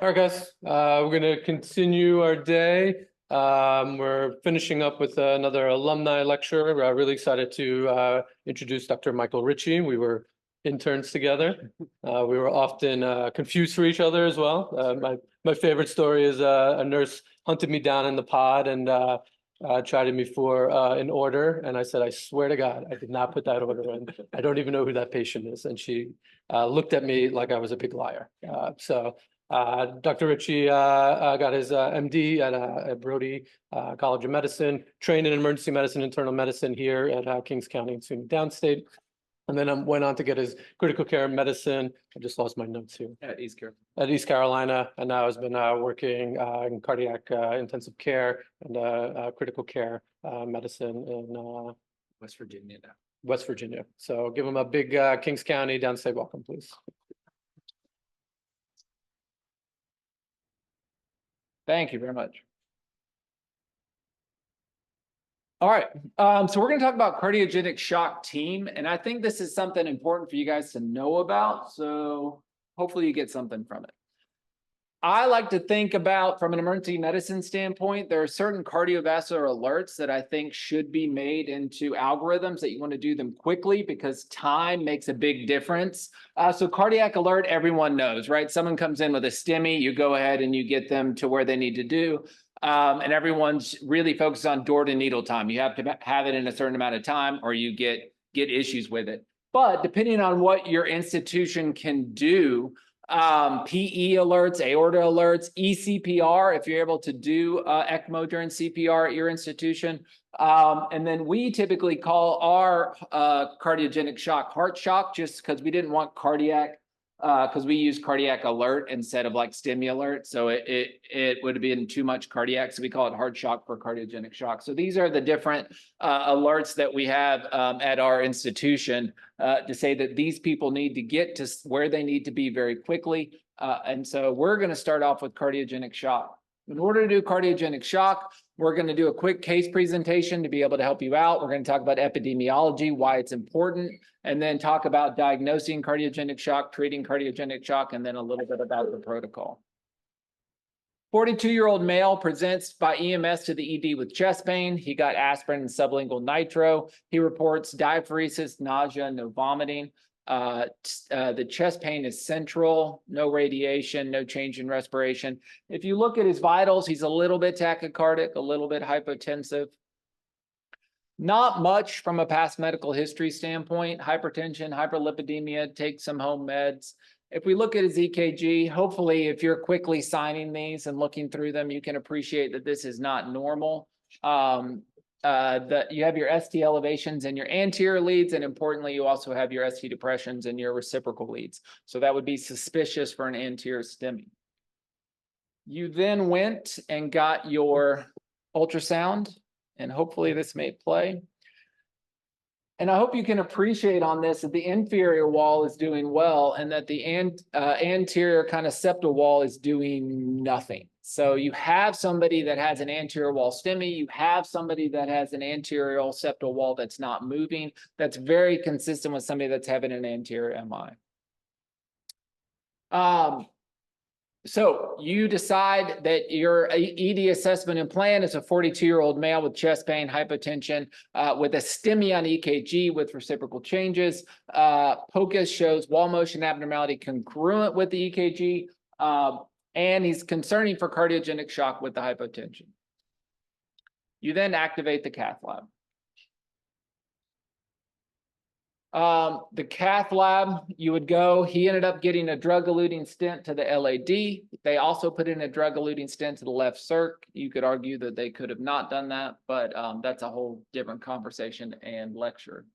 All right, guys, we're going to continue our day. We're finishing up with another alumni lecture. We're really excited to introduce Dr. Michael Ritchie. We were interns together. We were often confused for each other as well. My favorite story is a nurse hunted me down in the pod and tried me for an order. And I said, I swear to God, I did not put that order in. I don't even know who that patient is. And she looked at me like I was a big liar. Dr. Ritchie got his MD at Brody College of Medicine, trained in emergency medicine, internal medicine here at Kings County and SUNY Downstate. And then went on to get his critical care medicine. I just lost my notes here. At East Carolina. At East Carolina, and now has been working in cardiac intensive care and critical care medicine in West Virginia now. West Virginia. So give him a big Kings County Downstate welcome, please. Thank you very much. All right, so we're going to talk about cardiogenic shock team, and I think this is something important for you guys to know about, so hopefully you get something from it. I like to think about, from an emergency medicine standpoint, there are certain cardiovascular alerts that I think should be made into algorithms that you want to do them quickly because time makes a big difference. So cardiac alert, everyone knows, right? Someone comes in with a STEMI, you go ahead and you get them to where they need to do. And everyone's really focused on door to needle time. You have to have it in a certain amount of time or you get issues with it. But depending on what your institution can do, PE alerts, aorta alerts, eCPR, if you're able to do ECMO during CPR at your institution. And then we typically call our cardiogenic shock heart shock just because we didn't want cardiac, because we use cardiac alert instead of like STEMI alert. So it would have been too much cardiac. So we call it heart shock for cardiogenic shock. So these are the different alerts that we have at our institution to say that these people need to get to where they need to be very quickly. And so we're going to start off with cardiogenic shock. In order to do cardiogenic shock, we're going to do a quick case presentation to be able to help you out. We're going to talk about epidemiology, why it's important, and then talk about diagnosing cardiogenic shock, treating cardiogenic shock, and then a little bit about the protocol. 42-year-old male presents by EMS to the ED with chest pain. He got aspirin and sublingual nitro. He reports diaphoresis, nausea, no vomiting. The chest pain is central, no radiation, no change in respiration. If you look at his vitals, he's a little bit tachycardic, a little bit hypotensive. Not much from a past medical history standpoint, hypertension, hyperlipidemia, take some home meds. If we look at his EKG, hopefully if you're quickly signing these and looking through them, you can appreciate that this is not normal. You have your ST elevations in your anterior leads, and importantly, you also have your ST depressions in your reciprocal leads. So that would be suspicious for an anterior STEMI. You then went and got your ultrasound, and hopefully this may play. And I hope you can appreciate on this that the inferior wall is doing well and that the anterior kind of septal wall is doing nothing. So you have somebody that has an anterior wall STEMI, you have somebody that has an anterior septal wall that's not moving. That's very consistent with somebody that's having an anterior MI. So you decide that your ED assessment and plan is a 42-year-old male with chest pain, hypotension, with a STEMI on EKG with reciprocal changes. POCUS shows wall motion abnormality congruent with the EKG, and he's concerning for cardiogenic shock with the hypotension. You then activate the cath lab. The cath lab, you would go, he ended up getting a drug-eluting stent to the LAD. They also put in a drug-eluting stent to the left circ. You could argue that they could have not done that, but that's a whole different conversation and lecture.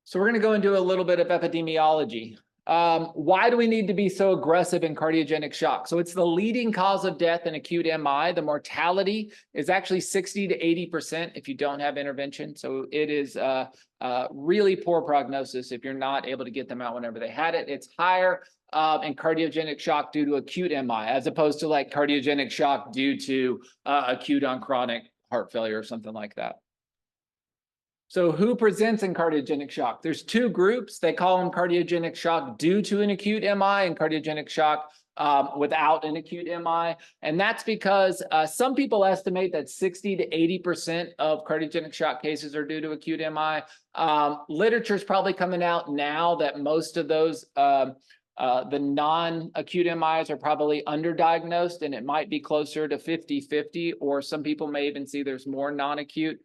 So we're going to go into a little bit of epidemiology. Why do we need to be so aggressive in cardiogenic shock? So it's the leading cause of death in acute MI. The mortality is actually 60 to 80% if you don't have intervention. So it is really poor prognosis if you're not able to get them out whenever they had it. It's higher in cardiogenic shock due to acute MI, as opposed to like cardiogenic shock due to acute on chronic heart failure or something like that. So who presents in cardiogenic shock? There's two groups. They call them cardiogenic shock due to an acute MI and cardiogenic shock without an acute MI. And that's because some people estimate that 60 to 80% of cardiogenic shock cases are due to acute MI. Literature is probably coming out now that most of those, the non-acute MIs are probably underdiagnosed, and it might be closer to 50-50, or some people may even see there's more non-acute.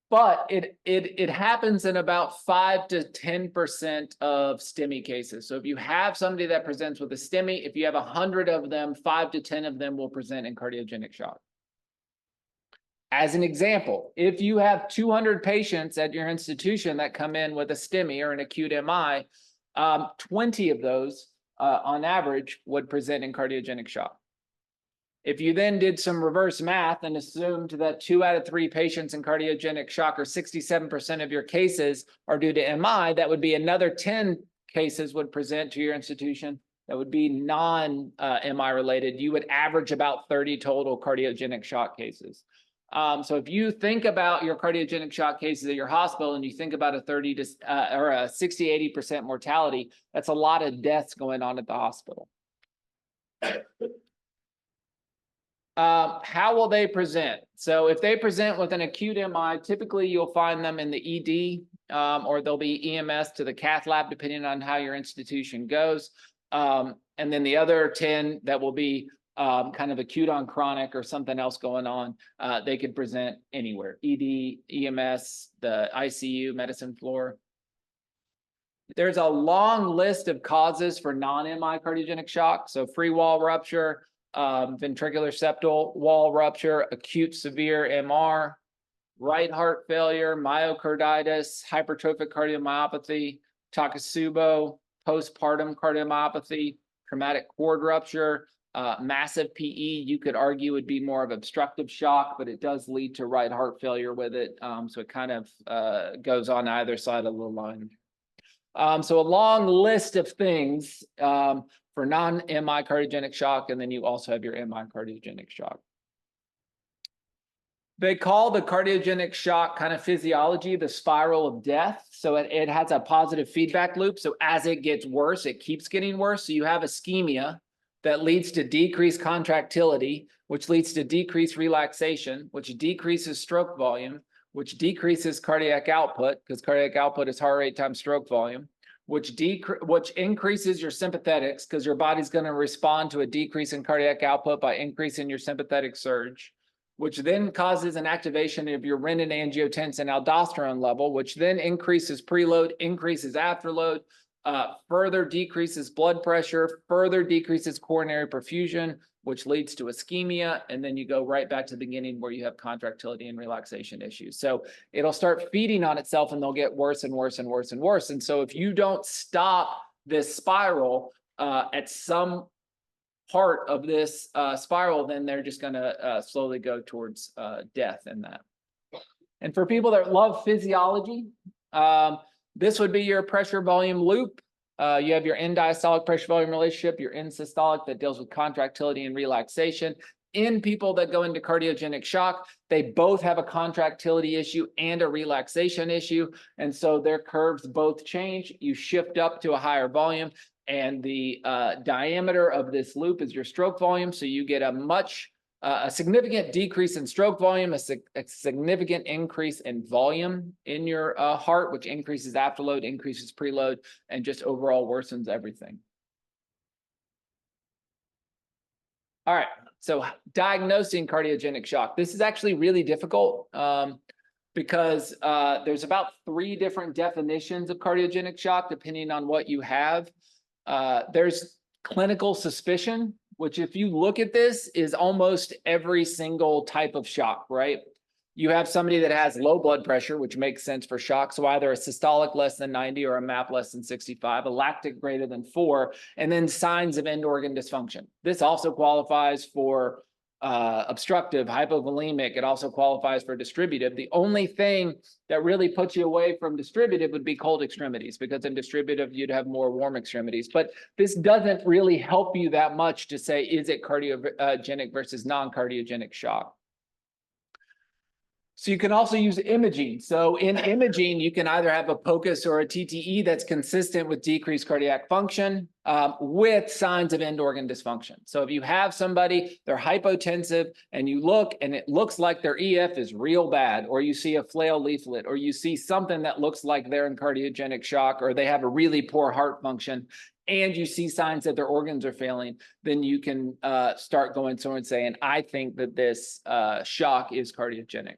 But it happens in about 5 to 10% of STEMI cases. So if you have somebody that presents with a STEMI, if you have 100 of them, 5 to 10 of them will present in cardiogenic shock. As an example, if you have 200 patients at your institution that come in with a STEMI or an acute MI, 20 of those on average would present in cardiogenic shock. If you then did some reverse math and assumed that 2 out of 3 patients in cardiogenic shock, or 67% of your cases, are due to MI, that would be another 10 cases would present to your institution that would be non-MI related. You would average about 30 total cardiogenic shock cases. So if you think about your cardiogenic shock cases at your hospital and you think about a 30 to or a 60-80% mortality, that's a lot of deaths going on at the hospital. How will they present? So if they present with an acute MI, typically you'll find them in the ED, or they'll be EMS to the cath lab, depending on how your institution goes. And then the other 10 that will be kind of acute on chronic or something else going on, they could present anywhere: ED, EMS, the ICU, medicine floor. There's a long list of causes for non-MI cardiogenic shock. So free wall rupture, ventricular septal wall rupture, acute severe MR, right heart failure, myocarditis, hypertrophic cardiomyopathy, Takotsubo, postpartum cardiomyopathy, traumatic cord rupture, massive PE. You could argue would be more of obstructive shock, but it does lead to right heart failure with it. So it kind of goes on either side of the line. So a long list of things for non-MI cardiogenic shock, and then you also have your MI cardiogenic shock. They call the cardiogenic shock kind of physiology the spiral of death. So it has a positive feedback loop. So as it gets worse, it keeps getting worse. So you have ischemia that leads to decreased contractility, which leads to decreased relaxation, which decreases stroke volume, which decreases cardiac output, because cardiac output is heart rate times stroke volume, which increases your sympathetics, because your body's going to respond to a decrease in cardiac output by increasing your sympathetic surge, which then causes an activation of your renin-angiotensin aldosterone level, which then increases preload, increases afterload, further decreases blood pressure, further decreases coronary perfusion, which leads to ischemia, and then you go right back to the beginning where you have contractility and relaxation issues. So it'll start feeding on itself, and they'll get worse and worse and worse and worse. And so if you don't stop this spiral at some part of this spiral, then they're just going to slowly go towards death in that. And for people that love physiology, this would be your pressure volume loop. You have your end-diastolic pressure volume relationship, your end-systolic that deals with contractility and relaxation. In people that go into cardiogenic shock, they both have a contractility issue and a relaxation issue. And so their curves both change. You shift up to a higher volume, and the diameter of this loop is your stroke volume. So you get a significant decrease in stroke volume, a significant increase in volume in your heart, which increases afterload, increases preload, and just overall worsens everything. All right, so diagnosing cardiogenic shock. This is actually really difficult because there's about 3 different definitions of cardiogenic shock, depending on what you have. There's clinical suspicion, which, if you look at this, is almost every single type of shock, right? You have somebody that has low blood pressure, which makes sense for shock. So either a systolic less than 90 or a MAP less than 65, a lactic greater than 4, and then signs of end organ dysfunction. This also qualifies for obstructive, hypovolemic. It also qualifies for distributive. The only thing that really puts you away from distributive would be cold extremities, because in distributive, you'd have more warm extremities. But this doesn't really help you that much to say, is it cardiogenic versus non-cardiogenic shock? So you can also use imaging. So in imaging, you can either have a POCUS or a TTE that's consistent with decreased cardiac function with signs of end organ dysfunction. So if you have somebody, they're hypotensive, and you look and it looks like their EF is real bad, or you see a flail leaflet, or you see something that looks like they're in cardiogenic shock, or they have a really poor heart function, and you see signs that their organs are failing, then you can start going somewhere and saying, I think that this shock is cardiogenic.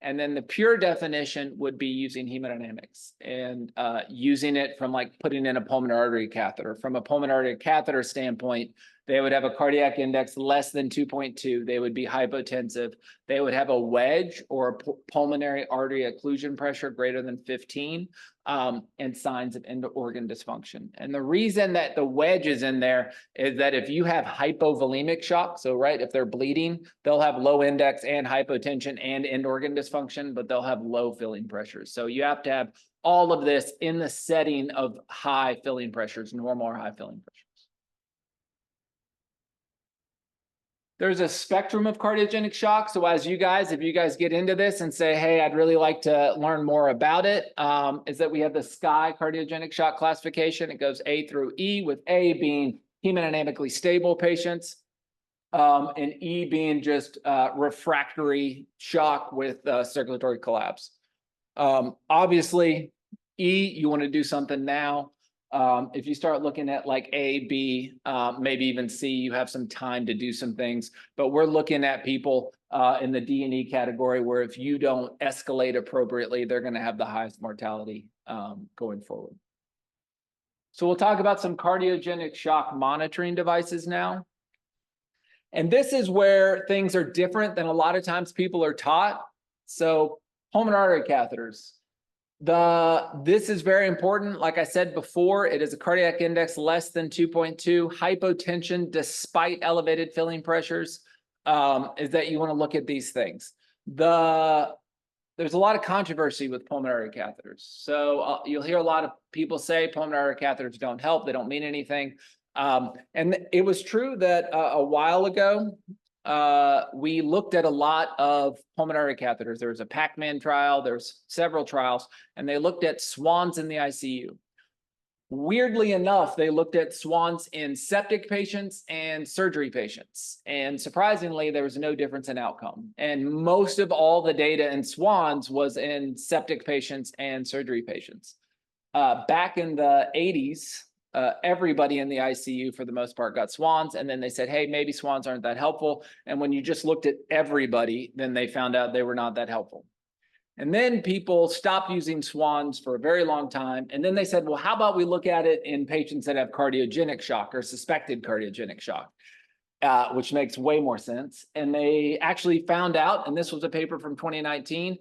And then the pure definition would be using hemodynamics and using it from like putting in a pulmonary artery catheter. From a pulmonary artery catheter standpoint, they would have a cardiac index less than 2.2. They would be hypotensive. They would have a wedge or a pulmonary artery occlusion pressure greater than 15 and signs of end organ dysfunction. And the reason that the wedge is in there is that if you have hypovolemic shock, so right, if they're bleeding, they'll have low index and hypotension and end organ dysfunction, but they'll have low filling pressures. So you have to have all of this in the setting of high filling pressures, normal or high filling pressures. There's a spectrum of cardiogenic shock. So as you guys, if you guys get into this and say, hey, I'd really like to learn more about it, is that we have the SCI cardiogenic shock classification. It goes A through E, with A being hemodynamically stable patients, and E being just refractory shock with circulatory collapse. Obviously, E, you want to do something now. If you start looking at like A, B, maybe even C, you have some time to do some things. But we're looking at people in the D and E category where if you don't escalate appropriately, they're going to have the highest mortality going forward. So we'll talk about some cardiogenic shock monitoring devices now. And this is where things are different than a lot of times people are taught. So pulmonary artery catheters. This is very important. Like I said before, it is a cardiac index less than 2.2. Hypotension, despite elevated filling pressures, is that you want to look at these things. There's a lot of controversy with pulmonary catheters. So you'll hear a lot of people say pulmonary catheters don't help. They don't mean anything. And it was true that a while ago, we looked at a lot of pulmonary catheters. There was a Pac-Man trial, there's several trials, and they looked at swans in the ICU. Weirdly enough, they looked at swans in septic patients and surgery patients. And surprisingly, there was no difference in outcome. And most of all the data in swans was in septic patients and surgery patients. Back in the 80s, everybody in the ICU for the most part got swans, and then they said, hey, maybe swans aren't that helpful. And when you just looked at everybody, then they found out they were not that helpful. And then people stopped using swans for a very long time. And then they said, well, how about we look at it in patients that have cardiogenic shock or suspected cardiogenic shock, which makes way more sense. And they actually found out, and this was a paper from 2019,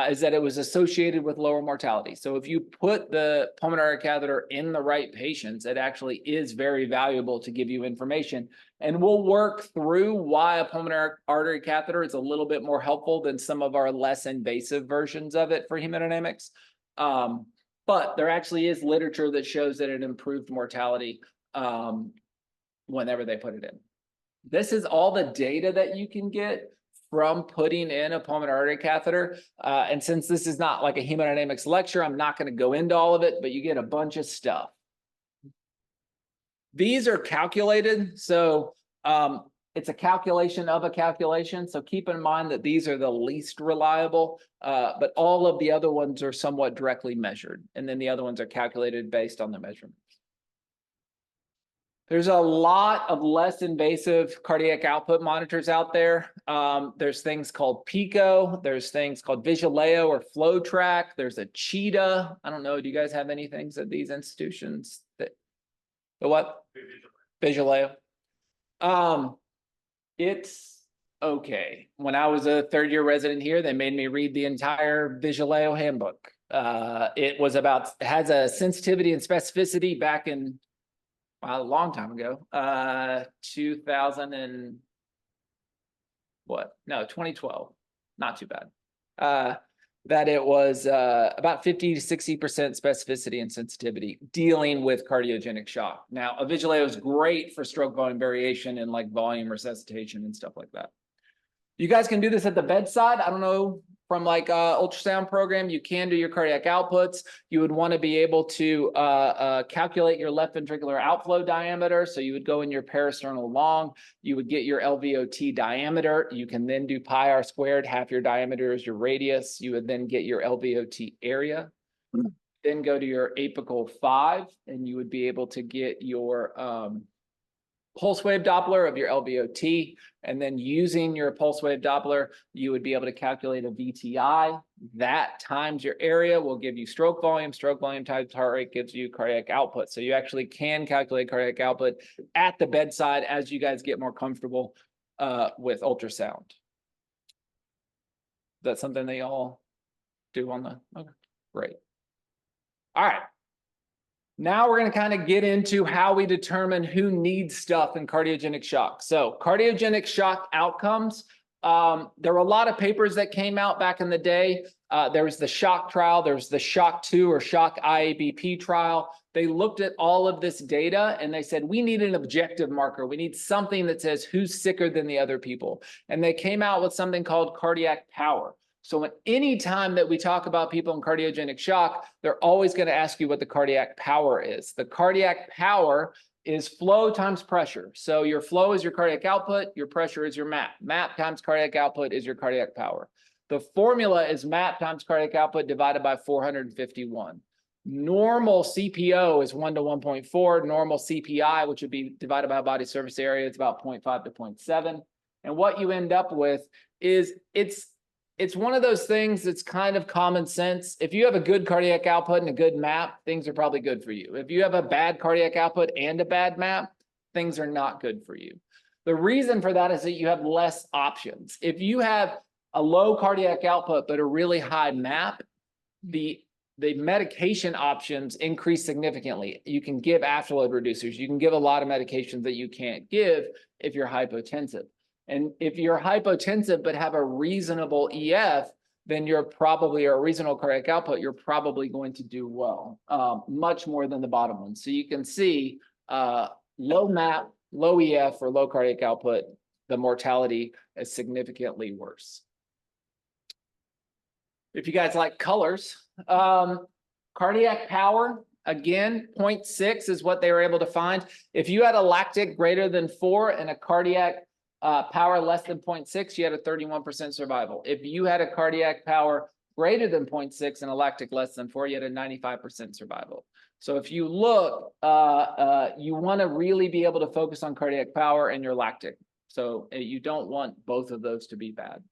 is that it was associated with lower mortality. So if you put the pulmonary catheter in the right patients, it actually is very valuable to give you information. And we'll work through why a pulmonary artery catheter is a little bit more helpful than some of our less invasive versions of it for hemodynamics. But there actually is literature that shows that it improved mortality whenever they put it in. This is all the data that you can get from putting in a pulmonary artery catheter. And since this is not like a hemodynamics lecture, I'm not going to go into all of it, but you get a bunch of stuff. These are calculated. So it's a calculation of a calculation. So keep in mind that these are the least reliable, but all of the other ones are somewhat directly measured. And then the other ones are calculated based on the measurements. There's a lot of less invasive cardiac output monitors out there. There's things called Pico. There's things called VisualAO or FlowTrack. There's a Cheetah. I don't know. Do you guys have any things at these institutions? The what? VisualAO. It's okay. When I was a third-year resident here, they made me read the entire VisualAO handbook. It has a sensitivity and specificity back in a long time ago, 2012, not too bad. That it was about 50 to 60% specificity and sensitivity dealing with cardiogenic shock. Now, a VisualAO is great for stroke volume variation and like volume resuscitation and stuff like that. You guys can do this at the bedside. I don't know from like ultrasound program, you can do your cardiac outputs. You would want to be able to calculate your left ventricular outflow diameter. So you would go in your parasternal long, you would get your LVOT diameter. You can then do pi r squared, half your diameter is your radius. You would then get your LVOT area. Then go to your apical 5, and you would be able to get your pulse wave Doppler of your LVOT. And then using your pulse wave Doppler, you would be able to calculate a VTI. That times your area will give you stroke volume. Stroke volume times heart rate gives you cardiac output. So you actually can calculate cardiac output at the bedside as you guys get more comfortable with ultrasound. That's something they all do on the, okay, great. All right. Now we're going to kind of get into how we determine who needs stuff in cardiogenic shock. So cardiogenic shock outcomes, there were a lot of papers that came out back in the day. There was the shock trial, there's the shock 2 or shock IABP trial. They looked at all of this data and they said, we need an objective marker. We need something that says who's sicker than the other people. And they came out with something called cardiac power. So at any time that we talk about people in cardiogenic shock, they're always going to ask you what the cardiac power is. The cardiac power is flow times pressure. So your flow is your cardiac output, your pressure is your MAP. MAP times cardiac output is your cardiac power. The formula is MAP times cardiac output divided by 451. Normal CPO is 1 to 1.4. Normal CPI, which would be divided by body surface area, it's about 0.5 to 0.7. And what you end up with is it's one of those things that's kind of common sense. If you have a good cardiac output and a good MAP, things are probably good for you. If you have a bad cardiac output and a bad MAP, things are not good for you. The reason for that is that you have less options. If you have a low cardiac output but a really high MAP, the medication options increase significantly. You can give afterload reducers. You can give a lot of medications that you can't give if you're hypotensive. And if you're hypotensive but have a reasonable EF, then you're probably, or a reasonable cardiac output, you're probably going to do well, much more than the bottom one. So you can see low MAP, low EF, or low cardiac output, the mortality is significantly worse. If you guys like colors, cardiac power, again, 0.6 is what they were able to find. If you had a lactic greater than 4 and a cardiac power less than 0.6, you had a 31% survival. If you had a cardiac power greater than 0.6 and a lactic less than 4, you had a 95% survival. So if you look, you want to really be able to focus on cardiac power and your lactic. So you don't want both of those to be bad.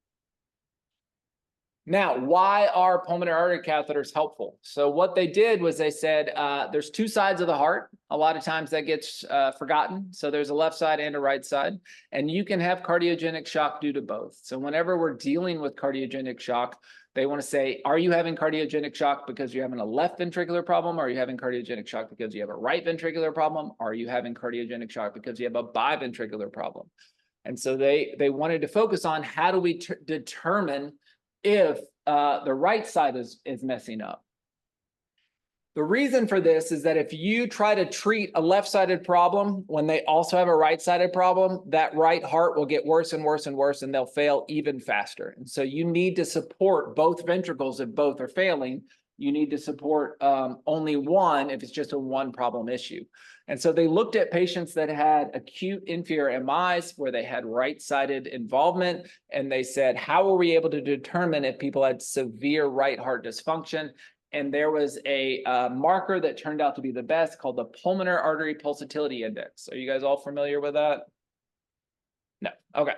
Now, why are pulmonary artery catheters helpful? So what they did was they said there's two sides of the heart. A lot of times that gets forgotten. So there's a left side and a right side, and you can have cardiogenic shock due to both. So whenever we're dealing with cardiogenic shock, they want to say, are you having cardiogenic shock because you're having a left ventricular problem? Are you having cardiogenic shock because you have a right ventricular problem? Are you having cardiogenic shock because you have a biventricular problem? And so they wanted to focus on how do we determine if the right side is messing up. The reason for this is that if you try to treat a left-sided problem when they also have a right-sided problem, that right heart will get worse and worse and worse, and they'll fail even faster. And so you need to support both ventricles if both are failing. You need to support only one if it's just a one problem issue. And so they looked at patients that had acute inferior MIs where they had right-sided involvement, and they said, how were we able to determine if people had severe right heart dysfunction? And there was a marker that turned out to be the best called the pulmonary artery pulsatility index. Are you guys all familiar with that? No. Okay.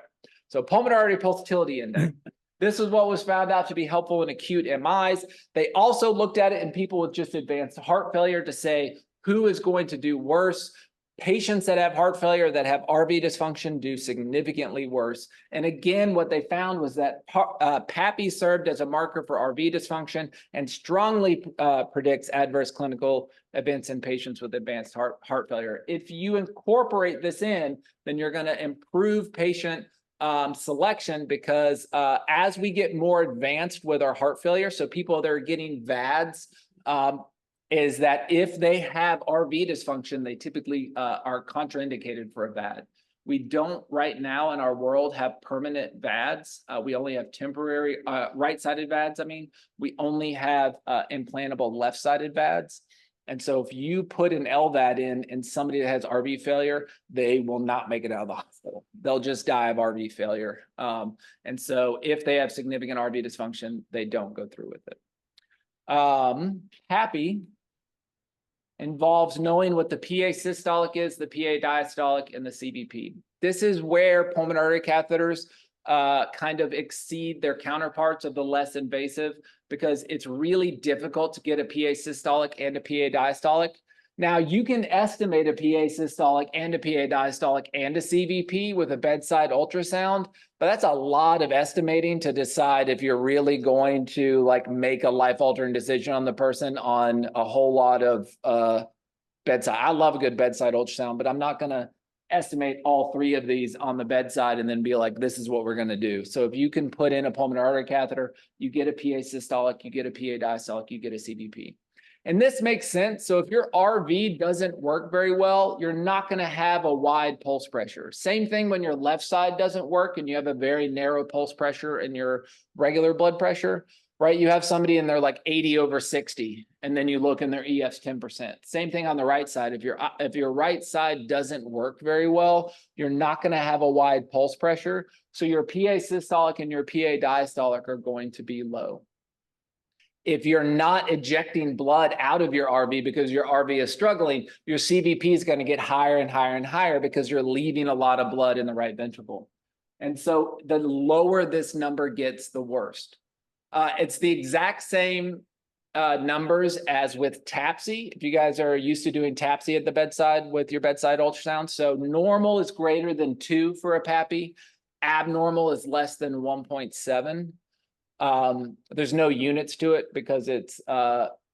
So pulmonary artery pulsatility index. This is what was found out to be helpful in acute MIs. They also looked at it in people with just advanced heart failure to say who is going to do worse. Patients that have heart failure that have RV dysfunction do significantly worse. And again, what they found was that PAPI served as a marker for RV dysfunction and strongly predicts adverse clinical events in patients with advanced heart failure. If you incorporate this in, then you're going to improve patient selection, because as we get more advanced with our heart failure, so people that are getting VADs, is that if they have RV dysfunction, they typically are contraindicated for a VAD. We don't right now in our world have permanent VADs. We only have temporary right-sided VADs. I mean, we only have implantable left-sided VADs. And so if you put an LVAD in and somebody that has RV failure, they will not make it out of the hospital. They'll just die of RV failure. And so if they have significant RV dysfunction, they don't go through with it. HAPI involves knowing what the PA systolic is, the PA diastolic, and the CVP. This is where pulmonary catheters kind of exceed their counterparts of the less invasive, because it's really difficult to get a PA systolic and a PA diastolic. Now, you can estimate a PA systolic and a PA diastolic and a CVP with a bedside ultrasound, but that's a lot of estimating to decide if you're really going to like make a life-altering decision on the person on a whole lot of bedside. I love a good bedside ultrasound, but I'm not going to estimate all three of these on the bedside and then be like, this is what we're going to do. So if you can put in a pulmonary artery catheter, you get a PA systolic, you get a PA diastolic, you get a CVP. And this makes sense. So if your RV doesn't work very well, you're not going to have a wide pulse pressure. Same thing when your left side doesn't work and you have a very narrow pulse pressure in your regular blood pressure, right? You have somebody in there like 80/60, and then you look and their EF's 10%. Same thing on the right side. If your right side doesn't work very well, you're not going to have a wide pulse pressure. So your PA systolic and your PA diastolic are going to be low. If you're not ejecting blood out of your RV because your RV is struggling, your CVP is going to get higher and higher and higher because you're leaving a lot of blood in the right ventricle. And so the lower this number gets, the worse. It's the exact same numbers as with TAPSE. If you guys are used to doing TAPSE at the bedside with your bedside ultrasound. So normal is greater than 2 for a PAPI. Abnormal is less than 1.7. There's no units to it because it's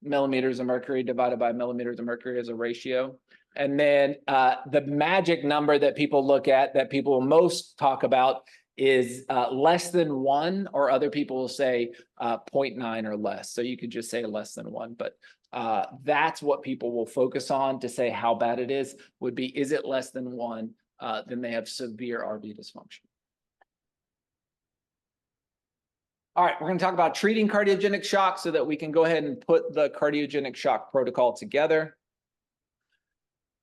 millimeters of mercury divided by millimeters of mercury as a ratio. And then the magic number that people look at, that people most talk about, is less than 1, or other people will say 0.9 or less. So you could just say less than 1, but that's what people will focus on to say how bad it is it less than 1, then they have severe RV dysfunction. All right, we're going to talk about treating cardiogenic shock so that we can go ahead and put the cardiogenic shock protocol together.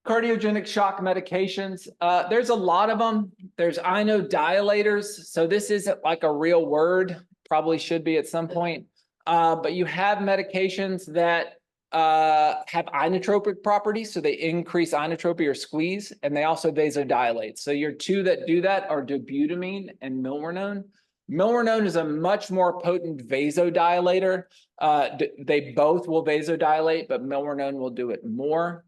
Cardiogenic shock medications, there's a lot of them. There's inodilators. So this isn't like a real word, probably should be at some point. But you have medications that have inotropic properties. So they increase inotropy or squeeze, and they also vasodilate. So your two that do that are dobutamine and milrinone. Milrinone is a much more potent vasodilator. They both will vasodilate, but milrinone will do it more.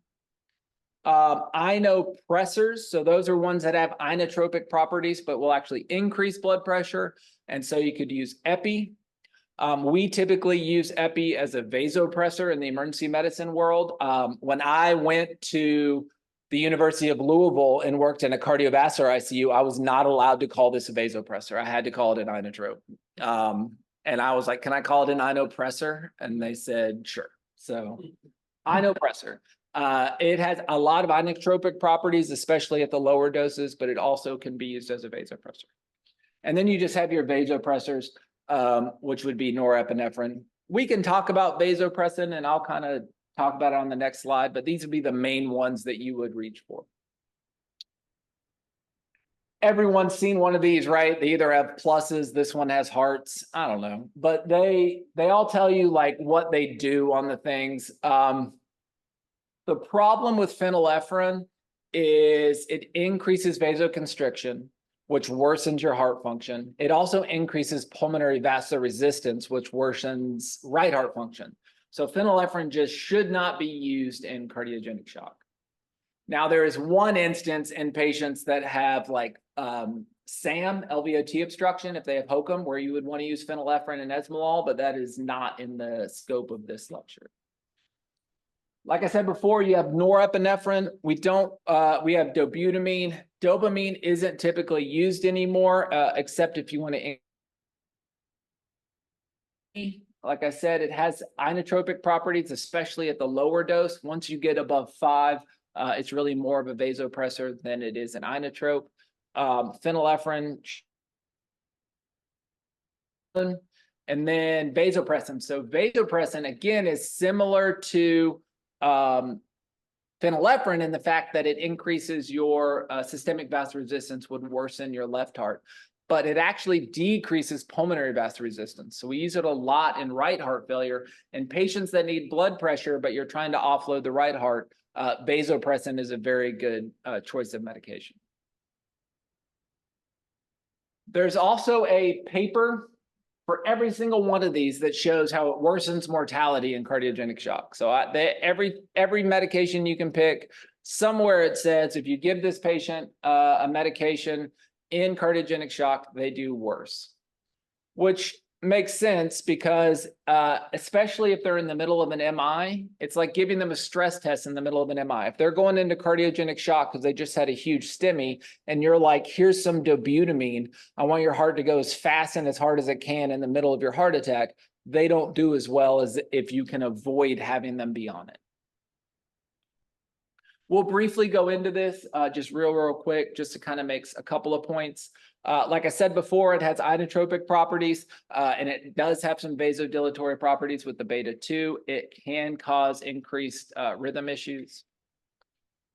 Inopressors, so those are ones that have inotropic properties, but will actually increase blood pressure. And so you could use epi. We typically use epi as a vasopressor in the emergency medicine world. When I went to the University of Louisville and worked in a cardiovascular ICU, I was not allowed to call this a vasopressor. I had to call it an inotrope. And I was like, can I call it an inopressor? And they said, sure. So inopressor. It has a lot of inotropic properties, especially at the lower doses, but it also can be used as a vasopressor. And then you just have your vasopressors, which would be norepinephrine. We can talk about vasopressin, and I'll kind of talk about it on the next slide, but these would be the main ones that you would reach for. Everyone's seen one of these, right? They either have pluses, this one has hearts, I don't know, but they all tell you like what they do on the things. The problem with phenylephrine is it increases vasoconstriction, which worsens your heart function. It also increases pulmonary vascular resistance, which worsens right heart function. So phenylephrine just should not be used in cardiogenic shock. Now, there is one instance in patients that have like SAM, LVOT obstruction, if they have HOCM, where you would want to use phenylephrine and esmolol, but that is not in the scope of this lecture. Like I said before, you have norepinephrine. We have dobutamine. Dopamine isn't typically used anymore, except if you want to. Like I said, it has inotropic properties, especially at the lower dose. Once you get above 5, it's really more of a vasopressor than it is an inotrope. phenylephrine, and then vasopressin. So vasopressin, again, is similar to phenylephrine in the fact that it increases your systemic vasoresistance, would worsen your left heart, but it actually decreases pulmonary vasoresistance. So we use it a lot in right heart failure. In patients that need blood pressure, but you're trying to offload the right heart, vasopressin is a very good choice of medication. There's also a paper for every single one of these that shows how it worsens mortality in cardiogenic shock. So every medication you can pick, somewhere it says if you give this patient a medication in cardiogenic shock, they do worse, which makes sense because especially if they're in the middle of an MI, it's like giving them a stress test in the middle of an MI. If they're going into cardiogenic shock because they just had a huge STEMI and you're like, here's some dobutamine, I want your heart to go as fast and as hard as it can in the middle of your heart attack, they don't do as well as if you can avoid having them be on it. We'll briefly go into this just real quick, just to kind of make a couple of points. Like I said before, it has inotropic properties, and it does have some vasodilatory properties with the beta-2. It can cause increased rhythm issues.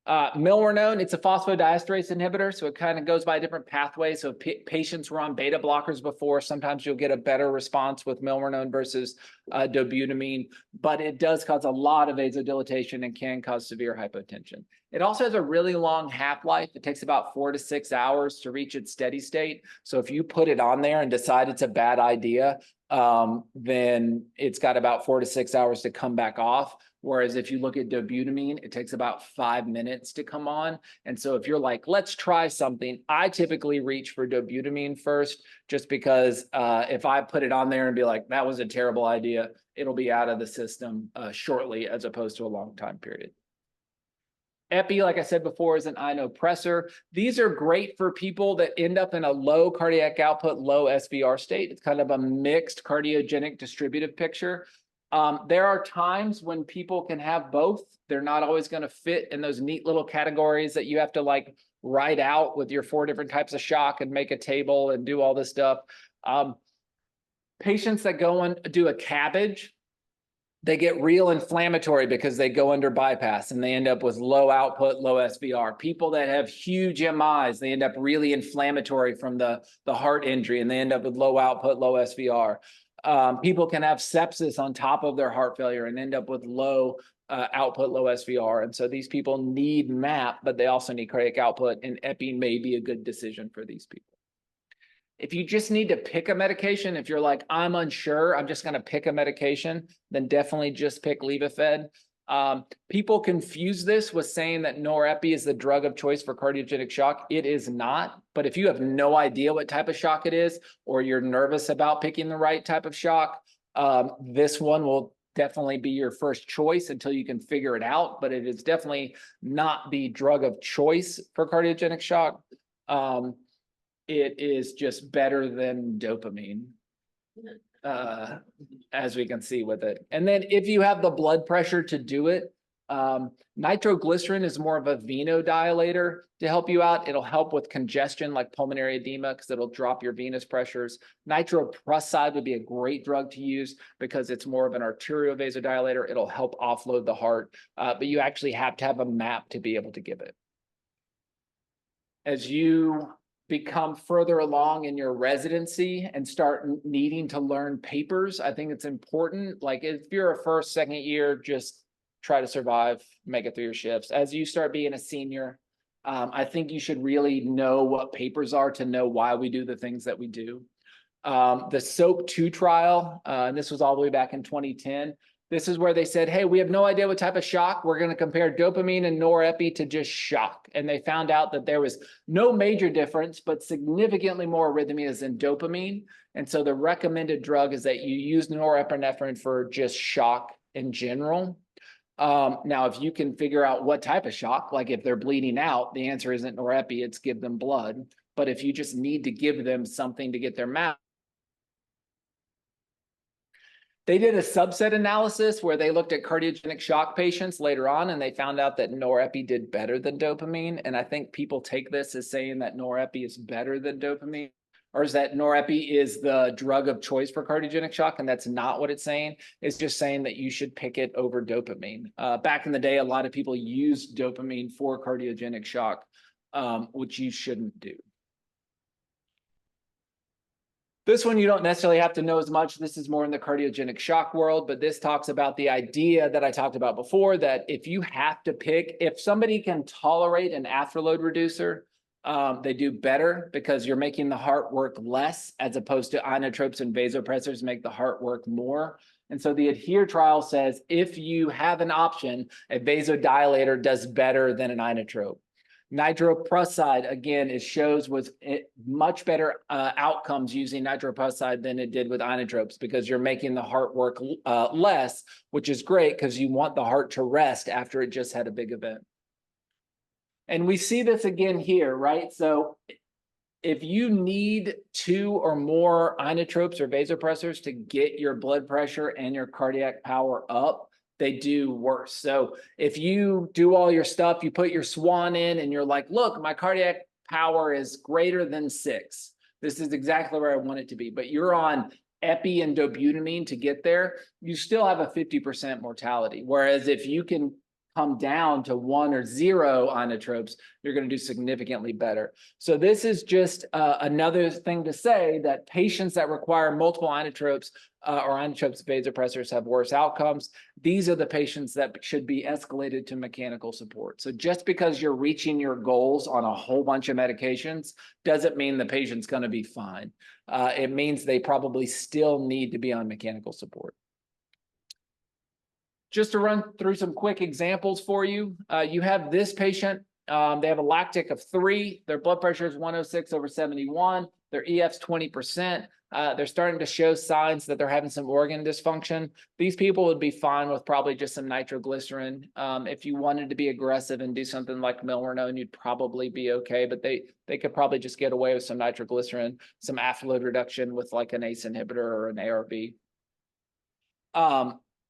Milrinone, it's a phosphodiesterase inhibitor, so it kind of goes by a different pathway. So patients were on beta blockers before. Sometimes you'll get a better response with milrinone versus dobutamine, but it does cause a lot of vasodilatation and can cause severe hypotension. It also has a really long half-life. It takes about 4 to 6 hours to reach its steady state. So if you put it on there and decide it's a bad idea, then it's got about 4 to 6 hours to come back off. Whereas if you look at dobutamine, it takes about 5 minutes to come on. And so if you're like, let's try something, I typically reach for dobutamine first, just because if I put it on there and be like, that was a terrible idea, it'll be out of the system shortly, as opposed to a long time period. Epi, like I said before, is an inopressor. These are great for people that end up in a low cardiac output, low SVR state. It's kind of a mixed cardiogenic distributive picture. There are times when people can have both. They're not always going to fit in those neat little categories that you have to like write out with your 4 different types of shock and make a table and do all this stuff. Patients that go and do a CABG, they get real inflammatory because they go under bypass and they end up with low output, low SVR. People that have huge MIs, they end up really inflammatory from the heart injury and they end up with low output, low SVR. People can have sepsis on top of their heart failure and end up with low output, low SVR. And so these people need MAP, but they also need cardiac output, and epi may be a good decision for these people. If you just need to pick a medication, if you're like, I'm unsure, I'm just going to pick a medication, then definitely just pick Levophed. People confuse this with saying that norepi is the drug of choice for cardiogenic shock. It is not, but if you have no idea what type of shock it is, or you're nervous about picking the right type of shock, this one will definitely be your first choice until you can figure it out, but it is definitely not the drug of choice for cardiogenic shock. It is just better than dopamine, as we can see with it. And then if you have the blood pressure to do it, nitroglycerin is more of a venodilator to help you out. It'll help with congestion like pulmonary edema because it'll drop your venous pressures. Nitroprusside would be a great drug to use because it's more of an arterial vasodilator. It'll help offload the heart, but you actually have to have a MAP to be able to give it. As you become further along in your residency and start needing to learn papers, I think it's important. Like if you're a first, second year, just try to survive, make it through your shifts. As you start being a senior, I think you should really know what papers are to know why we do the things that we do. The SOAP-2 trial, and this was all the way back in 2010. This is where they said, hey, we have no idea what type of shock. We're going to compare dopamine and norepi to just shock. And they found out that there was no major difference, but significantly more arrhythmias than dopamine. And so the recommended drug is that you use norepinephrine for just shock in general. Now, if you can figure out what type of shock, like if they're bleeding out, the answer isn't norepi, it's give them blood. But if you just need to give them something to get their MAP, They did a subset analysis where they looked at cardiogenic shock patients later on, and they found out that norepi did better than dopamine. And I think people take this as saying that norepi is better than dopamine, or is that norepi is the drug of choice for cardiogenic shock. And that's not what it's saying. It's just saying that you should pick it over dopamine. Back in the day, a lot of people used dopamine for cardiogenic shock, which you shouldn't do. This one you don't necessarily have to know as much. This is more in the cardiogenic shock world, but this talks about the idea that I talked about before, that if you have to pick, if somebody can tolerate an afterload reducer, they do better because you're making the heart work less, as opposed to inotropes and vasopressors make the heart work more. And so the ADHERE trial says if you have an option, a vasodilator does better than an inotrope. Nitroprusside, again, it shows with much better outcomes using nitroprusside than it did with inotropes, because you're making the heart work less, which is great because you want the heart to rest after it just had a big event. And we see this again here, right? So if you need 2 or more inotropes or vasopressors to get your blood pressure and your cardiac power up, they do worse. So if you do all your stuff, you put your SWAN in and you're like, look, my cardiac power is greater than 6. This is exactly where I want it to be. But you're on epi and dobutamine to get there, you still have a 50% mortality. Whereas if you can come down to 1 or 0 inotropes, you're going to do significantly better. So this is just another thing to say that patients that require multiple inotropes or inotropes vasopressors have worse outcomes. These are the patients that should be escalated to mechanical support. So just because you're reaching your goals on a whole bunch of medications doesn't mean the patient's going to be fine. It means they probably still need to be on mechanical support. Just to run through some quick examples for you, you have this patient. They have a lactic of 3. Their blood pressure is 106/71. Their EF's 20%. They're starting to show signs that they're having some organ dysfunction. These people would be fine with probably just some nitroglycerin. If you wanted to be aggressive and do something like milrinone, you'd probably be okay, but they could probably just get away with some nitroglycerin, some afterload reduction with like an ACE inhibitor or an ARB.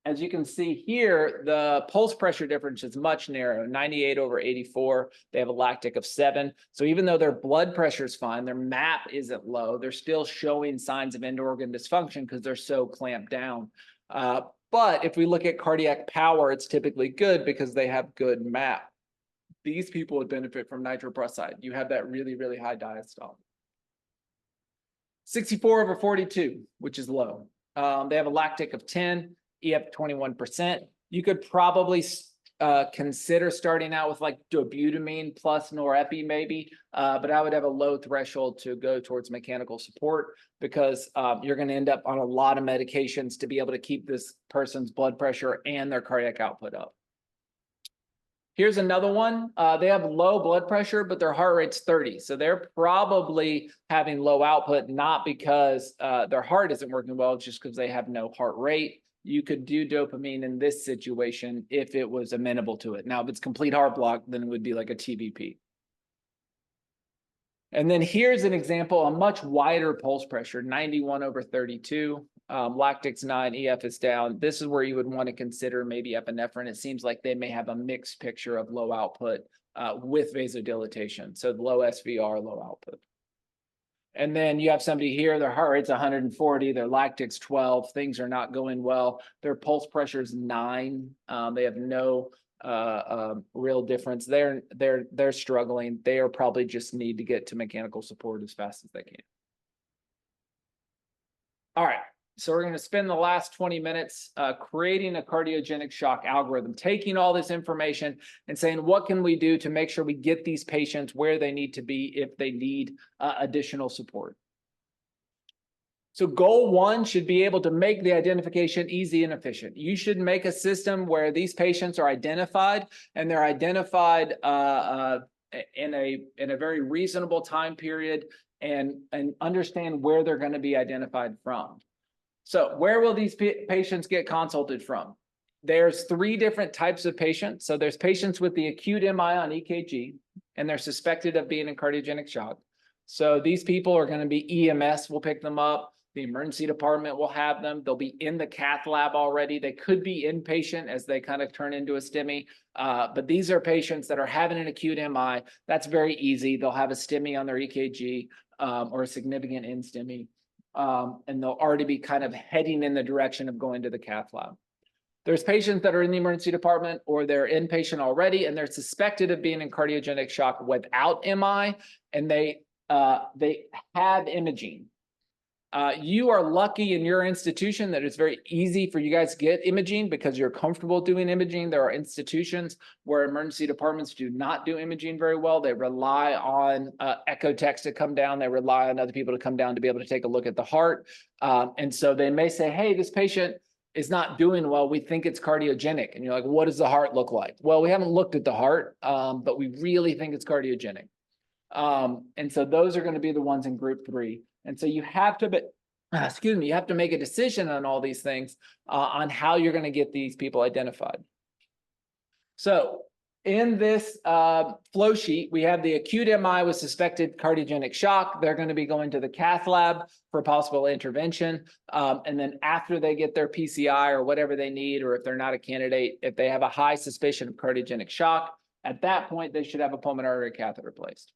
As you can see here, the pulse pressure difference is much narrower, 98/84. They have a lactic of 7. So even though their blood pressure is fine, their MAP isn't low, they're still showing signs of end-organ dysfunction because they're so clamped down. But if we look at cardiac power, it's typically good because they have good MAP. These people would benefit from nitroprusside. You have that really, really high diastole. 64/42, which is low. They have a lactic of 10. EF 21%. You could probably consider starting out with like dobutamine plus norepi maybe, but I would have a low threshold to go towards mechanical support because you're going to end up on a lot of medications to be able to keep this person's blood pressure and their cardiac output up. Here's another one. They have low blood pressure, but their heart rate's 30. So they're probably having low output, not because their heart isn't working well, just because they have no heart rate. You could do dopamine in this situation if it was amenable to it. Now, if it's complete heart block, then it would be like a TVP. And then here's an example, a much wider pulse pressure, 91/32. Lactic's 9, EF is down. This is where you would want to consider maybe epinephrine. It seems like they may have a mixed picture of low output with vasodilatation. So low SVR, low output. And then you have somebody here, their heart rate's 140, their lactic's 12, things are not going well. Their pulse pressure's 9. They have no real difference. They're struggling. They are probably just need to get to mechanical support as fast as they can. All right. So we're going to spend the last 20 minutes creating a cardiogenic shock algorithm, taking all this information and saying, what can we do to make sure we get these patients where they need to be if they need additional support? So goal 1 should be able to make the identification easy and efficient. You should make a system where these patients are identified and they're identified in a very reasonable time period and understand where they're going to be identified from. So where will these patients get consulted from? There's 3 different types of patients. So there's patients with the acute MI on EKG, and they're suspected of being in cardiogenic shock. So these people are going to be EMS will pick them up. The emergency department will have them. They'll be in the cath lab already. They could be inpatient as they kind of turn into a STEMI. But these are patients that are having an acute MI. That's very easy. They'll have a STEMI on their EKG or a significant in-STEMI. And they'll already be kind of heading in the direction of going to the cath lab. There's patients that are in the emergency department or they're inpatient already, and they're suspected of being in cardiogenic shock without MI, and they have imaging. You are lucky in your institution that it's very easy for you guys to get imaging because you're comfortable doing imaging. There are institutions where emergency departments do not do imaging very well. They rely on echo techs to come down. They rely on other people to come down to be able to take a look at the heart. And so they may say, hey, this patient is not doing well. We think it's cardiogenic. And you're like, what does the heart look like? Well, we haven't looked at the heart, but we really think it's cardiogenic. And so those are going to be the ones in group 3. And so you have to, you have to make a decision on all these things on how you're going to get these people identified. So in this flow sheet, we have the acute MI with suspected cardiogenic shock. They're going to be going to the cath lab for possible intervention. And then after they get their PCI or whatever they need, or if they're not a candidate, if they have a high suspicion of cardiogenic shock, at that point, they should have a pulmonary artery catheter placed.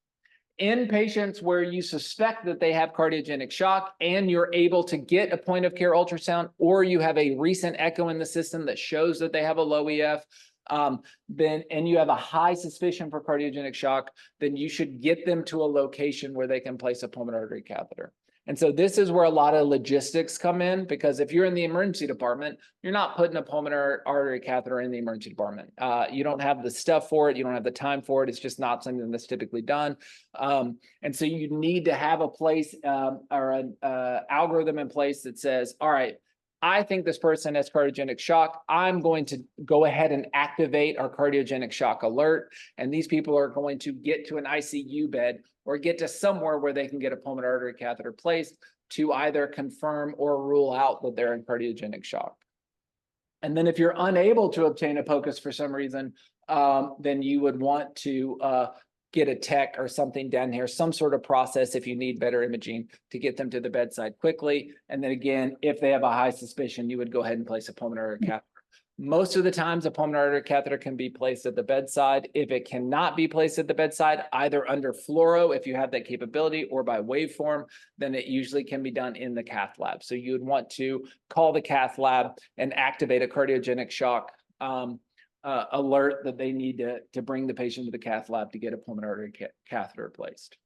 In patients where you suspect that they have cardiogenic shock and you're able to get a point of care ultrasound, or you have a recent echo in the system that shows that they have a low EF, and you have a high suspicion for cardiogenic shock, then you should get them to a location where they can place a pulmonary artery catheter. And so this is where a lot of logistics come in, because if you're in the emergency department, you're not putting a pulmonary artery catheter in the emergency department. You don't have the stuff for it. You don't have the time for it. It's just not something that's typically done. And so you need to have a place or an algorithm in place that says, all right, I think this person has cardiogenic shock. I'm going to go ahead and activate our cardiogenic shock alert. And these people are going to get to an ICU bed or get to somewhere where they can get a pulmonary artery catheter placed to either confirm or rule out that they're in cardiogenic shock. And then if you're unable to obtain a POCUS for some reason, then you would want to get a tech or something down here, some sort of process if you need better imaging to get them to the bedside quickly. And then again, if they have a high suspicion, you would go ahead and place a pulmonary artery catheter. Most of the times a pulmonary artery catheter can be placed at the bedside. If it cannot be placed at the bedside, either under fluoro, if you have that capability, or by waveform, then it usually can be done in the cath lab. So you would want to call the cath lab and activate a cardiogenic shock alert that they need to bring the patient to the cath lab to get a pulmonary artery catheter placed.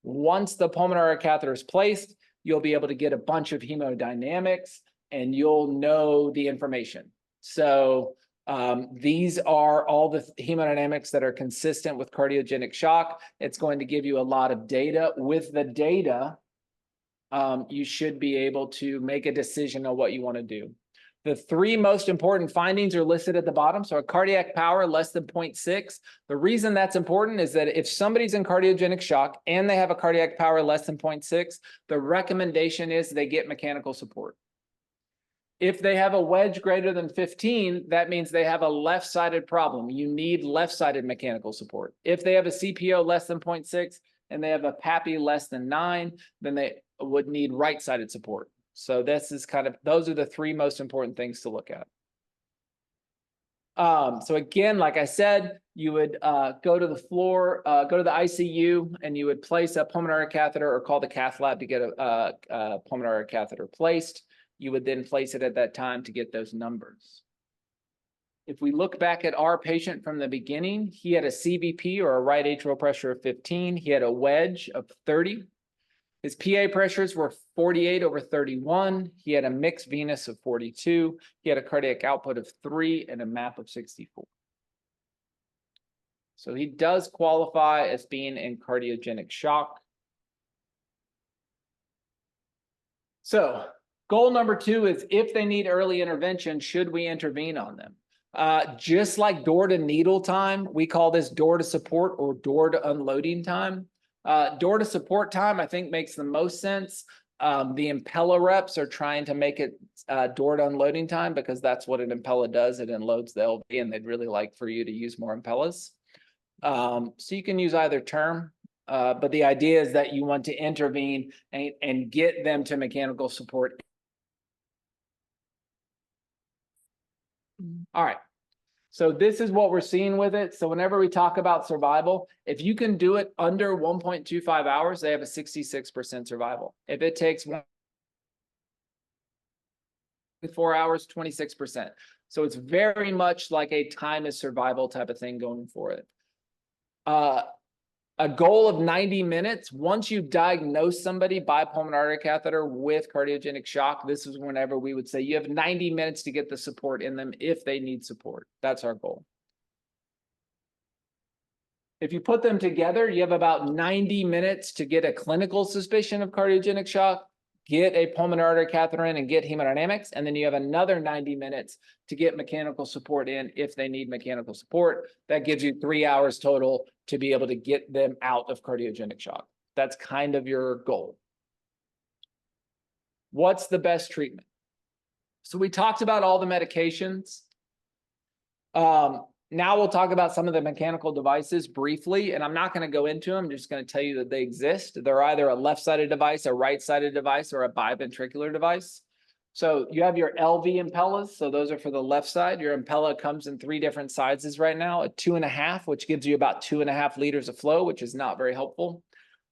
Once the pulmonary catheter is placed, you'll be able to get a bunch of hemodynamics and you'll know the information. So these are all the hemodynamics that are consistent with cardiogenic shock. It's going to give you a lot of data. With the data, you should be able to make a decision on what you want to do. The 3 most important findings are listed at the bottom. So a cardiac power less than 0.6. The reason that's important is that if somebody's in cardiogenic shock and they have a cardiac power less than 0.6, the recommendation is they get mechanical support. If they have a wedge greater than 15, that means they have a left-sided problem. You need left-sided mechanical support. If they have a CPO less than 0.6 and they have a PAPI less than 9, then they would need right-sided support. So this is kind of, those are the 3 most important things to look at. So again, like I said, you would go to the floor, go to the ICU, and you would place a pulmonary catheter or call the cath lab to get a pulmonary catheter placed. You would then place it at that time to get those numbers. If we look back at our patient from the beginning, he had a CVP or a right atrial pressure of 15. He had a wedge of 30. His PA pressures were 48/31. He had a mixed venous of 42. He had a cardiac output of 3 and a MAP of 64. So he does qualify as being in cardiogenic shock. So goal number 2 is, if they need early intervention, should we intervene on them? Just like door to needle time, we call this door to support or door to unloading time. Door to support time, I think, makes the most sense. The Impella reps are trying to make it door to unloading time because that's what an Impella does. It unloads the LV, and they'd really like for you to use more Impellas. So you can use either term. But the idea is that you want to intervene and get them to mechanical support. All right. So this is what we're seeing with it. So whenever we talk about survival, if you can do it under 1.25 hours, they have a 66% survival. If it takes 4 hours, 26%. So it's very much like a time is survival type of thing going for it. A goal of 90 minutes. Once you diagnose somebody by pulmonary artery catheter with cardiogenic shock, this is whenever we would say you have 90 minutes to get the support in them if they need support. That's our goal. If you put them together, you have about 90 minutes to get a clinical suspicion of cardiogenic shock, get a pulmonary artery catheter in and get hemodynamics, and then you have another 90 minutes to get mechanical support in if they need mechanical support. That gives you 3 hours total to be able to get them out of cardiogenic shock. That's kind of your goal. What's the best treatment? So we talked about all the medications. Now we'll talk about some of the mechanical devices briefly, and I'm not going to go into them. I'm just going to tell you that they exist. They're either a left-sided device, a right-sided device, or a biventricular device. So you have your LV Impellas. So those are for the left side. Your Impella comes in 3 different sizes right now, a 2.5, which gives you about 2.5 liters of flow, which is not very helpful.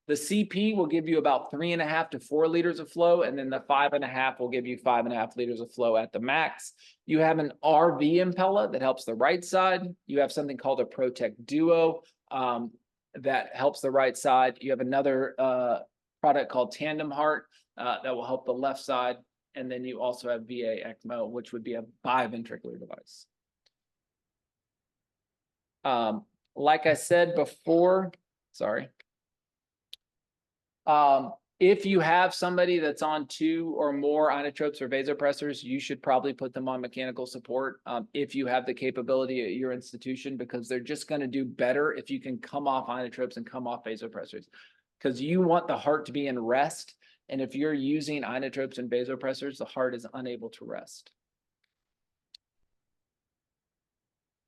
The CP will give you about 3.5 to 4 liters of flow, and then the 5.5 will give you 5.5 liters of flow at the max. You have an RV Impella that helps the right side. You have something called a Protect Duo that helps the right side. You have another product called Tandem Heart that will help the left side. And then you also have VA ECMO, which would be a biventricular device. Like I said before, sorry. If you have somebody that's on 2 or more inotropes or vasopressors, you should probably put them on mechanical support if you have the capability at your institution, because they're just going to do better if you can come off inotropes and come off vasopressors, because you want the heart to be in rest. And if you're using inotropes and vasopressors, the heart is unable to rest.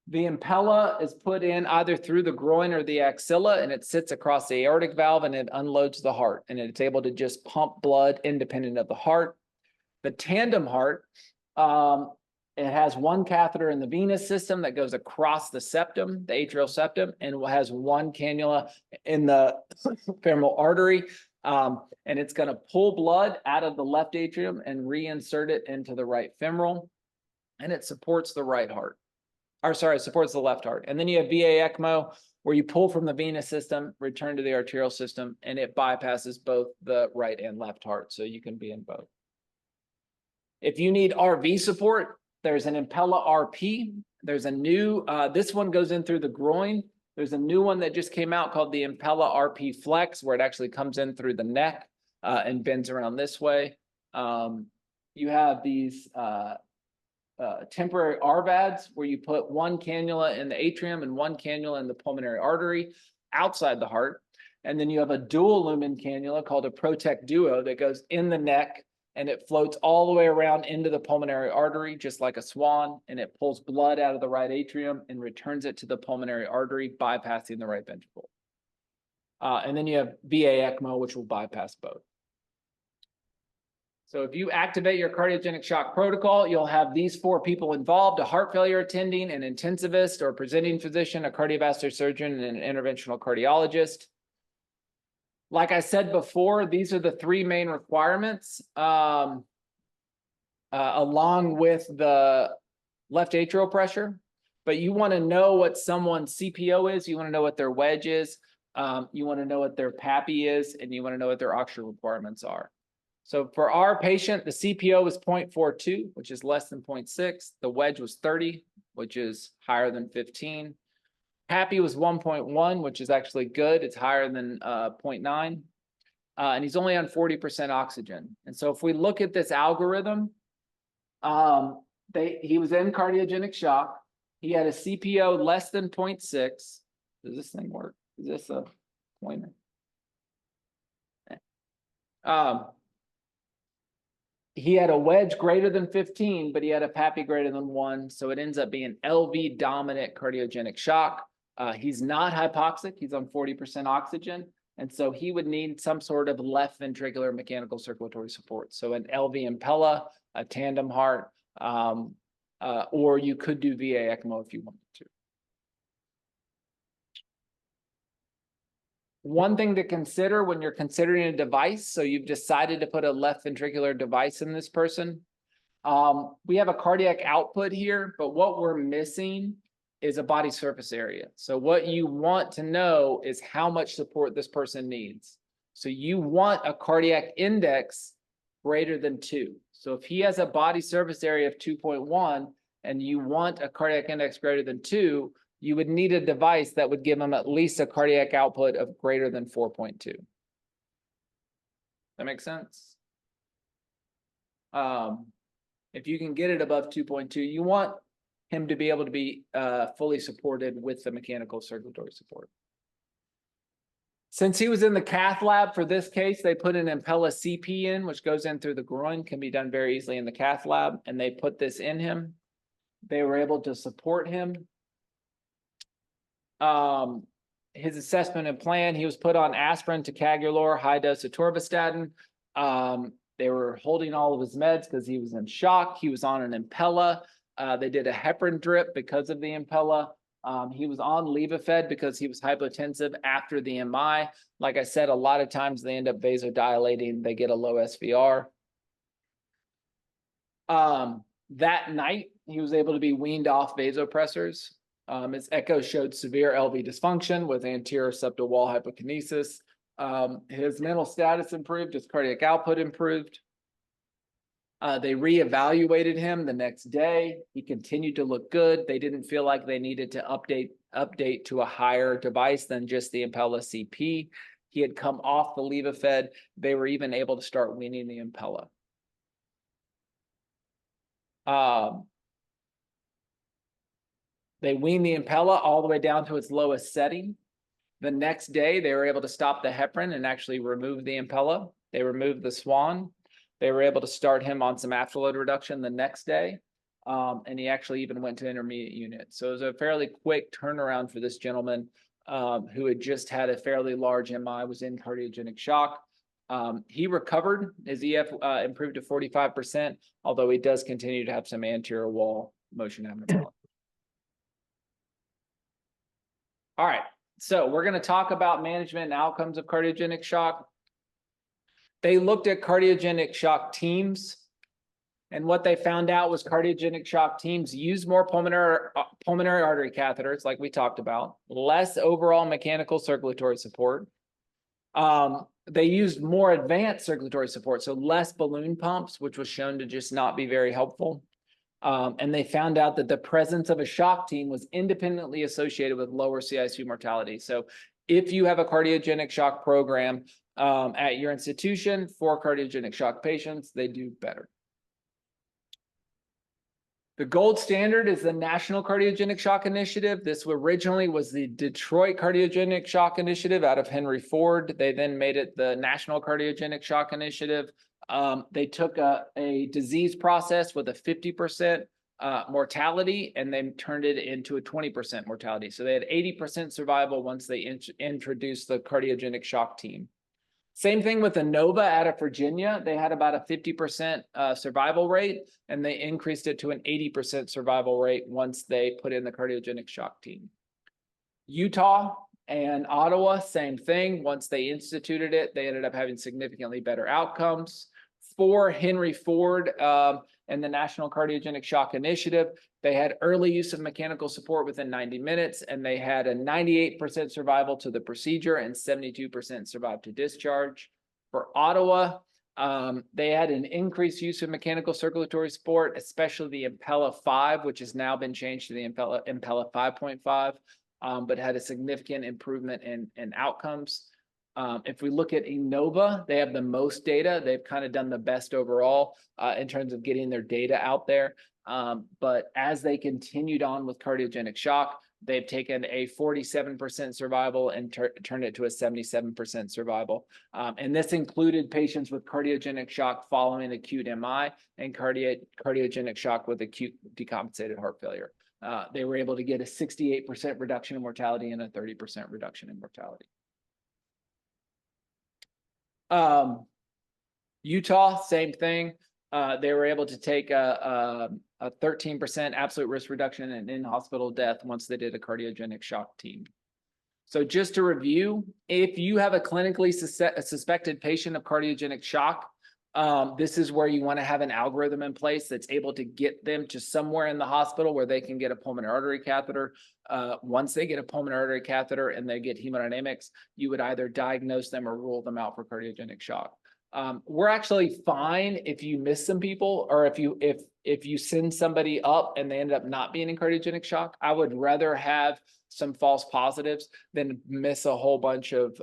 The Impella is put in either through the groin or the axilla, and it sits across the aortic valve and it unloads the heart, and it's able to just pump blood independent of the heart. The Tandem Heart, it has one catheter in the venous system that goes across the septum, the atrial septum, and has one cannula in the femoral artery. And it's going to pull blood out of the left atrium and reinsert it into the right femoral, and it supports the right heart. Or sorry, supports the left heart. And then you have VA ECMO, where you pull from the venous system, return to the arterial system, and it bypasses both the right and left heart, so you can be in both. If you need RV support, there's an Impella RP. There's a new, this one goes in through the groin. There's a new one that just came out called the Impella RP Flex, where it actually comes in through the neck and bends around this way. You have these temporary RVADs, where you put one cannula in the atrium and one cannula in the pulmonary artery outside the heart. And then you have a dual lumen cannula called a Protect Duo that goes in the neck, and it floats all the way around into the pulmonary artery, just like a swan, and it pulls blood out of the right atrium and returns it to the pulmonary artery, bypassing the right ventricle. And then you have VA ECMO, which will bypass both. So if you activate your cardiogenic shock protocol, you'll have these 4 people involved: a heart failure attending, an intensivist or presenting physician, a cardiovascular surgeon, and an interventional cardiologist. Like I said before, these are the 3 main requirements, along with the left atrial pressure. But you want to know what someone's CPO is. You want to know what their wedge is. You want to know what their PAPI is, and you want to know what their oxygen requirements are. So for our patient, the CPO was 0.42, which is less than 0.6. The wedge was 30, which is higher than 15. PAPI was 1.1, which is actually good. It's higher than 0.9. And he's only on 40% oxygen. And so if we look at this algorithm, he was in cardiogenic shock. He had a CPO less than 0.6. Does this thing work? Is this a pointer? He had a wedge greater than 15, but he had a PAPI greater than 1. So it ends up being LV dominant cardiogenic shock. He's not hypoxic. He's on 40% oxygen. And so he would need some sort of left ventricular mechanical circulatory support. So an LV Impella, a tandem heart, or you could do VA ECMO if you wanted to. One thing to consider when you're considering a device, so you've decided to put a left ventricular device in this person. We have a cardiac output here, but what we're missing is a body surface area. So what you want to know is how much support this person needs. So you want a cardiac index greater than 2. So if he has a body surface area of 2.1 and you want a cardiac index greater than 2, you would need a device that would give him at least a cardiac output of greater than 4.2. That makes sense? If you can get it above 2.2, you want him to be able to be fully supported with the mechanical circulatory support. Since he was in the cath lab for this case, they put an Impella CP in, which goes in through the groin, can be done very easily in the cath lab, and they put this in him. They were able to support him. His assessment and plan, he was put on aspirin, ticagrelor, high dose atorvastatin. They were holding all of his meds because he was in shock. He was on an Impella. They did a heparin drip because of the Impella. He was on Levophed because he was hypotensive after the MI. Like I said, a lot of times they end up vasodilating. They get a low SVR. That night, he was able to be weaned off vasopressors. His echo showed severe LV dysfunction with anterior septal wall hypokinesis. His mental status improved, his cardiac output improved. They reevaluated him the next day. He continued to look good. They didn't feel like they needed to update to a higher device than just the Impella CP. He had come off the Levophed. They were even able to start weaning the Impella. They weaned the Impella all the way down to its lowest setting. The next day, they were able to stop the heparin and actually remove the Impella. They removed the Swan. They were able to start him on some afterload reduction the next day. And he actually even went to intermediate unit. So it was a fairly quick turnaround for this gentleman who had just had a fairly large MI, was in cardiogenic shock. He recovered. His EF improved to 45%, although he does continue to have some anterior wall motion abnormality. All right, so we're going to talk about management and outcomes of cardiogenic shock. They looked at cardiogenic shock teams, and what they found out was cardiogenic shock teams use more pulmonary artery catheters, like we talked about, less overall mechanical circulatory support. They used more advanced circulatory support, so less balloon pumps, which was shown to just not be very helpful. And they found out that the presence of a shock team was independently associated with lower CICU mortality. So if you have a cardiogenic shock program at your institution for cardiogenic shock patients, they do better. The gold standard is the National Cardiogenic Shock Initiative. This originally was the Detroit Cardiogenic Shock Initiative out of Henry Ford. They then made it the National Cardiogenic Shock Initiative. They took a disease process with a 50% mortality, and then turned it into a 20% mortality. So they had 80% survival once they introduced the cardiogenic shock team. Same thing with ANOVA out of Virginia. They had about a 50% survival rate, and they increased it to an 80% survival rate once they put in the cardiogenic shock team. Utah and Ottawa, same thing. Once they instituted it, they ended up having significantly better outcomes. For Henry Ford and the National Cardiogenic Shock Initiative, they had early use of mechanical support within 90 minutes, and they had a 98% survival to the procedure and 72% survive to discharge. For Ottawa, they had an increased use of mechanical circulatory support, especially the Impella 5, which has now been changed to the Impella 5.5, but had a significant improvement in outcomes. If we look at Innova, they have the most data. They've kind of done the best overall in terms of getting their data out there. But as they continued on with cardiogenic shock, they've taken a 47% survival and turned it to a 77% survival. And this included patients with cardiogenic shock following acute MI and cardiogenic shock with acute decompensated heart failure. They were able to get a 68% reduction in mortality and a 30% reduction in mortality. Utah, same thing. They were able to take a 13% absolute risk reduction in hospital death once they did a cardiogenic shock team. So just to review, if you have a clinically suspected patient of cardiogenic shock, this is where you want to have an algorithm in place that's able to get them to somewhere in the hospital where they can get a pulmonary artery catheter. Once they get a pulmonary artery catheter and they get hemodynamics, you would either diagnose them or rule them out for cardiogenic shock. We're actually fine if you miss some people, or if you send somebody up and they end up not being in cardiogenic shock. I would rather have some false positives than miss a whole bunch of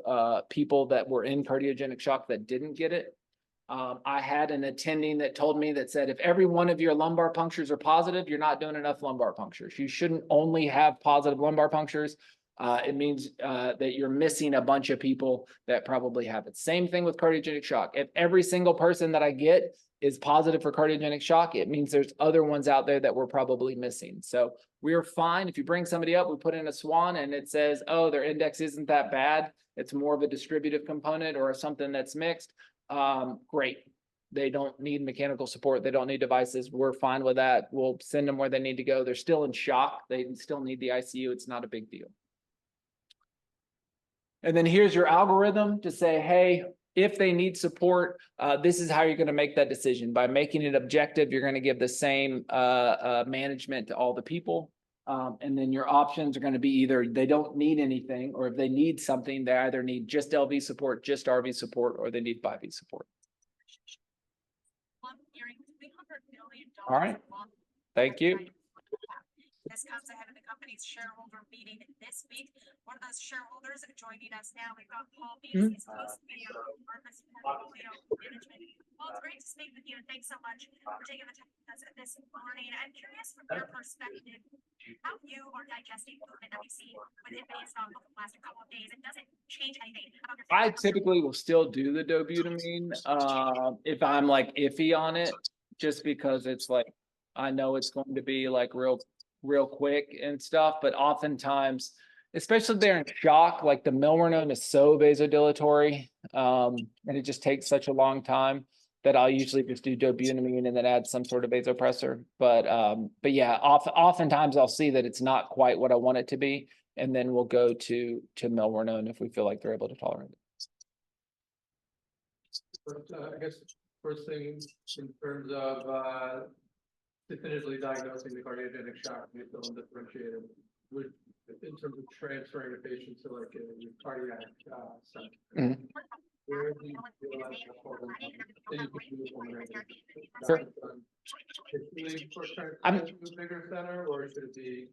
people that were in cardiogenic shock that didn't get it. I had an attending that told me that said, if every one of your lumbar punctures are positive, you're not doing enough lumbar punctures. You shouldn't only have positive lumbar punctures. It means that you're missing a bunch of people that probably have it. Same thing with cardiogenic shock. If every single person that I get is positive for cardiogenic shock, it means there's other ones out there that we're probably missing. So we're fine. If you bring somebody up, we put in a SWAN and it says, oh, their index isn't that bad. It's more of a distributive component or something that's mixed. Great. They don't need mechanical support. They don't need devices. We're fine with that. We'll send them where they need to go. They're still in shock. They still need the ICU. It's not a big deal. And then here's your algorithm to say, hey, if they need support, this is how you're going to make that decision. By making it objective, you're going to give the same management to all the people. And then your options are going to be either they don't need anything, or if they need something, they either need just LV support, just RV support, or they need 5V support. All right. Thank you. This comes ahead of the company's shareholder meeting this week. One of those shareholders joining us now, we've got Paul Beasley, co-CEO of Marcus Portfolio Management. Paul, it's great to speak with you, and thanks so much for taking the time with us this morning. I'm curious from your perspective, how you are digesting movement that we've seen with Infinity stock over the last couple of days. It doesn't change anything about your I typically will still do the dobutamine if I'm like iffy on it, just because it's like, I know it's going to be like real quick and stuff, but oftentimes, especially if they're in shock, like the milrinone is so vasodilatory, and it just takes such a long time that I'll usually just do dobutamine and then add some sort of vasopressor. But yeah, oftentimes I'll see that it's not quite what I want it to be, and then we'll go to milrinone if we feel like they're able to tolerate it. But I guess first thing in terms of definitively diagnosing the cardiogenic shock, we feel undifferentiated. Would, in terms of transferring a patient to like a cardiac center, where do you feel like Sure. I'm a bigger center, or should it be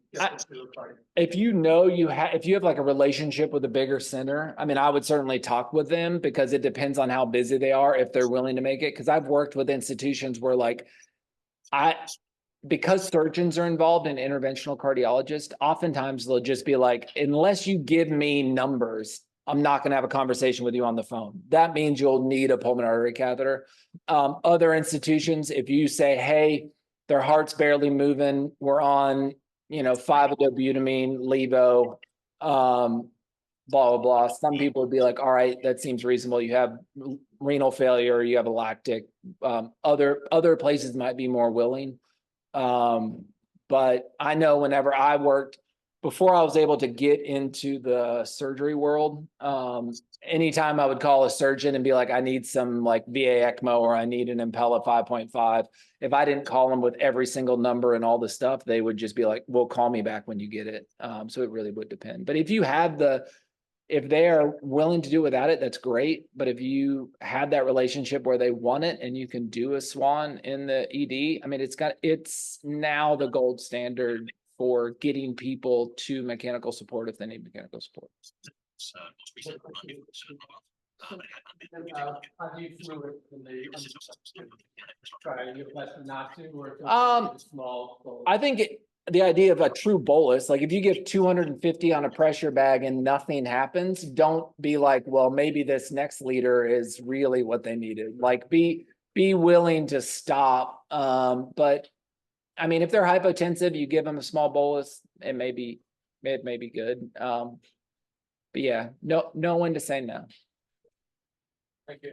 if you know if you have like a relationship with a bigger center, I mean, I would certainly talk with them, because it depends on how busy they are, if they're willing to make it. Because I've worked with institutions where like because surgeons are involved in interventional cardiologists, oftentimes they'll just be like, unless you give me numbers, I'm not going to have a conversation with you on the phone. That means you'll need a pulmonary artery catheter. Other institutions, if you say, hey, their heart's barely moving, we're on, 5-dobutamine, levo, blah, blah, blah. Some people would be like, all right, that seems reasonable. You have renal failure, you have a lactic. Other places might be more willing. But I know whenever I worked, before I was able to get into the surgery world, anytime I would call a surgeon and be like, I need some like VA ECMO, or I need an Impella 5.5. If I didn't call them with every single number and all the stuff, they would just be like, well, call me back when you get it. So it really would depend. But if they are willing to do without it, that's great. But if you have that relationship where they want it and you can do a SWAN in the ED, I mean, it's now the gold standard for getting people to mechanical support if they need mechanical support. How do you feel it when they try to get less than not to, or small? I think the idea of a true bolus, like if you give 250 on a pressure bag and nothing happens, don't be like, well, maybe this next liter is really what they needed. Like be willing to stop. But I mean, if they're hypotensive, you give them a small bolus, it may be good. But yeah, know when to say no. Thank you.